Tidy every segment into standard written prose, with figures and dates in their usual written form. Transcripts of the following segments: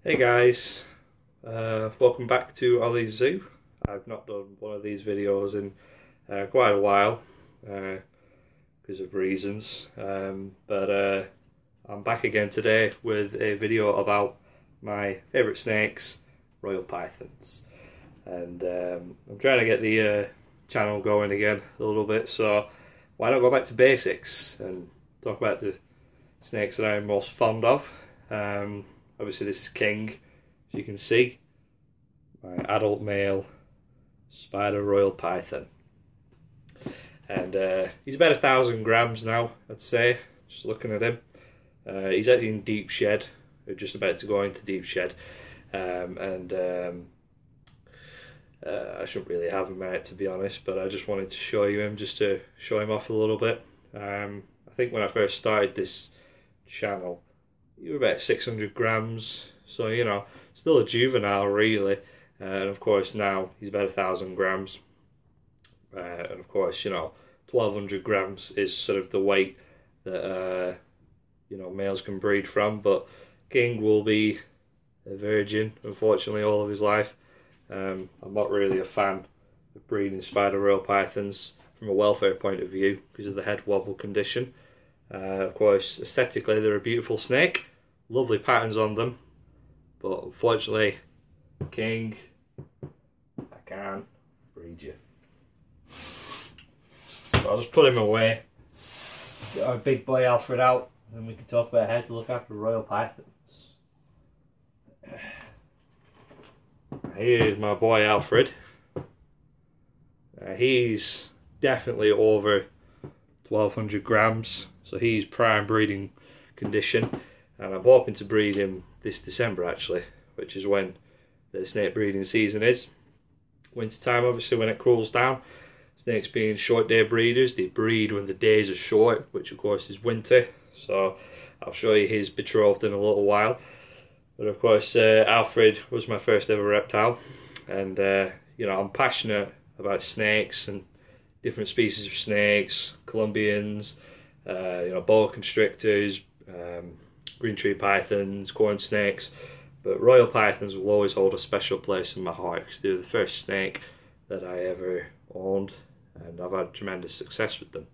Hey guys, welcome back to Ollie's Zoo. I've not done one of these videos in quite a while because of reasons, but I'm back again today with a video about my favourite snakes, royal pythons, and I'm trying to get the channel going again a little bit, so why not go back to basics and talk about the snakes that I'm most fond of. Obviously this is King, as you can see, my adult male spider royal python. And he's about 1,000 grams now, I'd say, just looking at him. He's actually in deep shed, or just about to go into deep shed. I shouldn't really have him out, to be honest, but I just wanted to show you him, just to show him off a little bit. I think when I first started this channel, you were about 600 grams, so you know, still a juvenile really. And of course now he's about 1,000 grams, and of course, you know, 1,200 grams is sort of the weight that you know, males can breed from. But King will be a virgin, unfortunately, all of his life. I'm not really a fan of breeding spider royal pythons from a welfare point of view because of the head wobble condition. Of course, aesthetically they're a beautiful snake, lovely patterns on them, but unfortunately, King, I can't breed you. So I'll just put him away, get our big boy Alfred out, and then we can talk about how to look after royal pythons. Here's my boy Alfred. He's definitely over 1,200 grams, so he's prime breeding condition, and I'm hoping to breed him this December actually, which is when the snake breeding season is. Winter time, obviously, when it cools down. Snakes being short day breeders, they breed when the days are short, which of course is winter, so I'll show you his betrothed in a little while. But of course, Alfred was my first ever reptile, and you know, I'm passionate about snakes and different species of snakes, Colombians, you know, boa constrictors, green tree pythons, corn snakes, but royal pythons will always hold a special place in my heart because they're the first snake that I ever owned, and I've had tremendous success with them.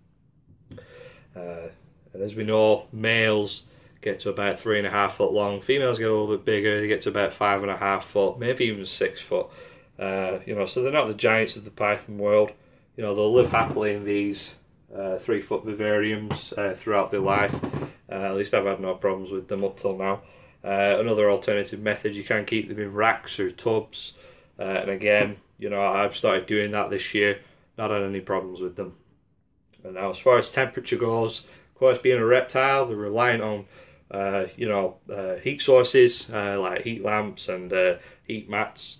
And as we know, males get to about 3.5 foot long, females get a little bit bigger, they get to about 5.5 foot, maybe even 6 foot. You know, so they're not the giants of the python world. You know, they'll live happily in these 3-foot vivariums throughout their life. At least I've had no problems with them up till now. Another alternative method, you can keep them in racks or tubs. And again, you know, I've started doing that this year, not had any problems with them. And now as far as temperature goes, of course, being a reptile, they're reliant on, you know, heat sources like heat lamps and heat mats.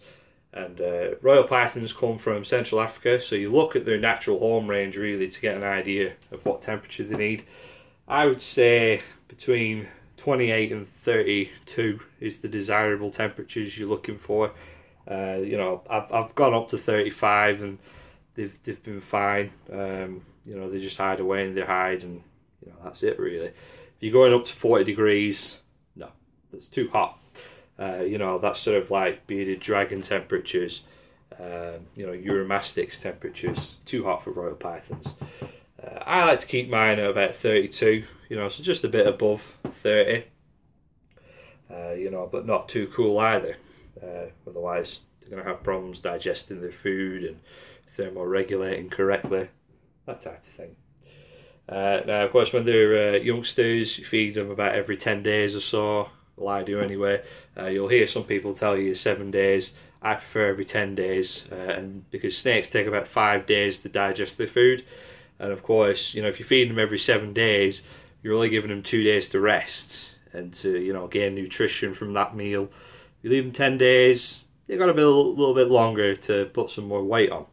And royal pythons come from Central Africa, so you look at their natural home range really to get an idea of what temperature they need. I would say between 28 and 32 is the desirable temperatures you're looking for. You know, I've gone up to 35 and they've been fine. You know, they just hide away in their hide, and you know, that's it really. If you're going up to 40 degrees, no, that's too hot. You know, that's sort of like bearded dragon temperatures, you know, Eurymastix temperatures, too hot for royal pythons. I like to keep mine at about 32, you know, so just a bit above 30, you know, but not too cool either. Otherwise, they're going to have problems digesting their food and thermoregulating correctly, that type of thing. Now, of course, when they're youngsters, you feed them about every 10 days or so. Well, I do anyway. You'll hear some people tell you 7 days. I prefer every 10 days, and because snakes take about 5 days to digest their food. And of course, you know, if you feed them every 7 days, you're only giving them 2 days to rest and to, you know, gain nutrition from that meal. If you leave them 10 days, they've got to be a little bit longer to put some more weight on.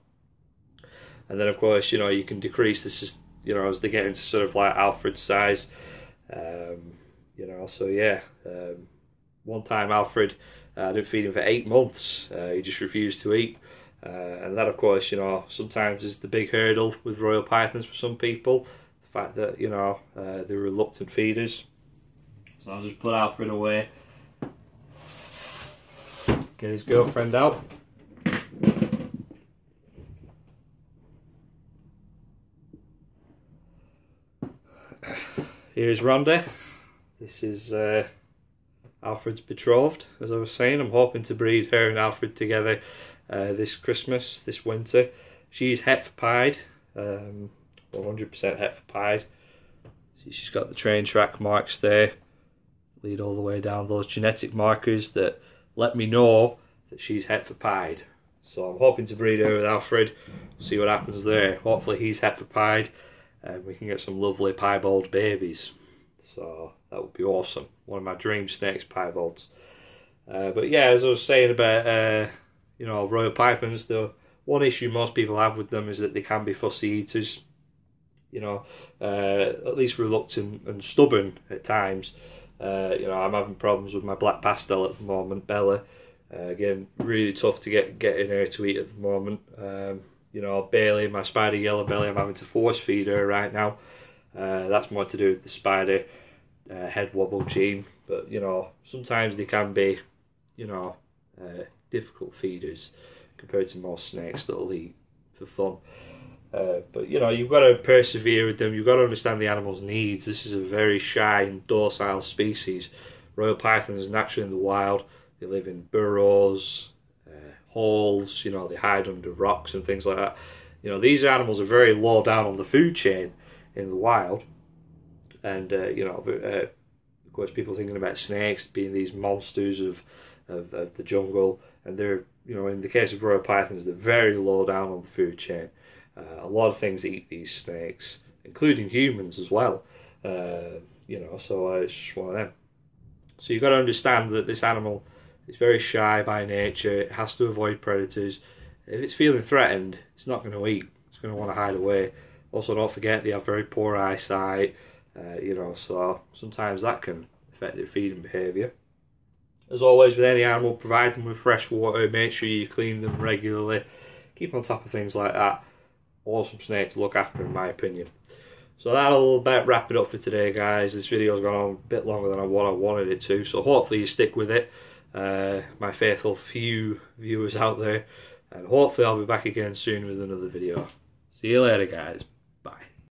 And then of course, you know, you can decrease this, you know, as they get into sort of like Alfred's size. You know, so yeah, one time Alfred, I didn't feed him for 8 months. He just refused to eat. And that, of course, you know, sometimes is the big hurdle with royal pythons for some people. The fact that, you know, they're reluctant feeders. So I'll just put Alfred away. get his girlfriend out. Here's Rhonda. This is Alfred's betrothed. As I was saying, I'm hoping to breed her and Alfred together this Christmas, this winter. She's Heifer-pied, 100% Heifer-pied. She's got the train track marks there, lead all the way down, those genetic markers that let me know that she's Heifer-pied. So I'm hoping to breed her with Alfred, see what happens there. Hopefully he's Heifer-pied and we can get some lovely piebald babies. So that would be awesome. One of my dream snakes, piebalds. But yeah, as I was saying about Royal Pythons, the one issue most people have with them is that they can be fussy eaters. At least reluctant and stubborn at times. I'm having problems with my black pastel at the moment, Bella. Again, really tough to get in her to eat at the moment. Bailey, my spider yellow belly, I'm having to force feed her right now. That's more to do with the spider head wobble gene. But, sometimes they can be, difficult feeders compared to most snakes that'll eat for fun. But you've got to persevere with them. You've got to understand the animal's needs. This is a very shy and docile species. Royal pythons are naturally in the wild. They live in burrows, holes. They hide under rocks and things like that. These animals are very low down on the food chain in the wild. And of course, people thinking about snakes being these monsters of the jungle, and they're in the case of royal pythons, they're very low down on the food chain. A lot of things eat these snakes, including humans as well. So it's just one of them. So you've got to understand that this animal is very shy by nature. It has to avoid predators. If it's feeling threatened, it's not going to eat. It's going to want to hide away. Also, don't forget they have very poor eyesight. So sometimes that can affect their feeding behaviour. As always with any animal, provide them with fresh water. Make sure you clean them regularly. Keep on top of things like that. Awesome snake to look after, in my opinion. So that'll about wrap it up for today, guys. This video's gone on a bit longer than what I wanted it to, so hopefully you stick with it, my faithful few viewers out there, and hopefully I'll be back again soon with another video. See you later, guys.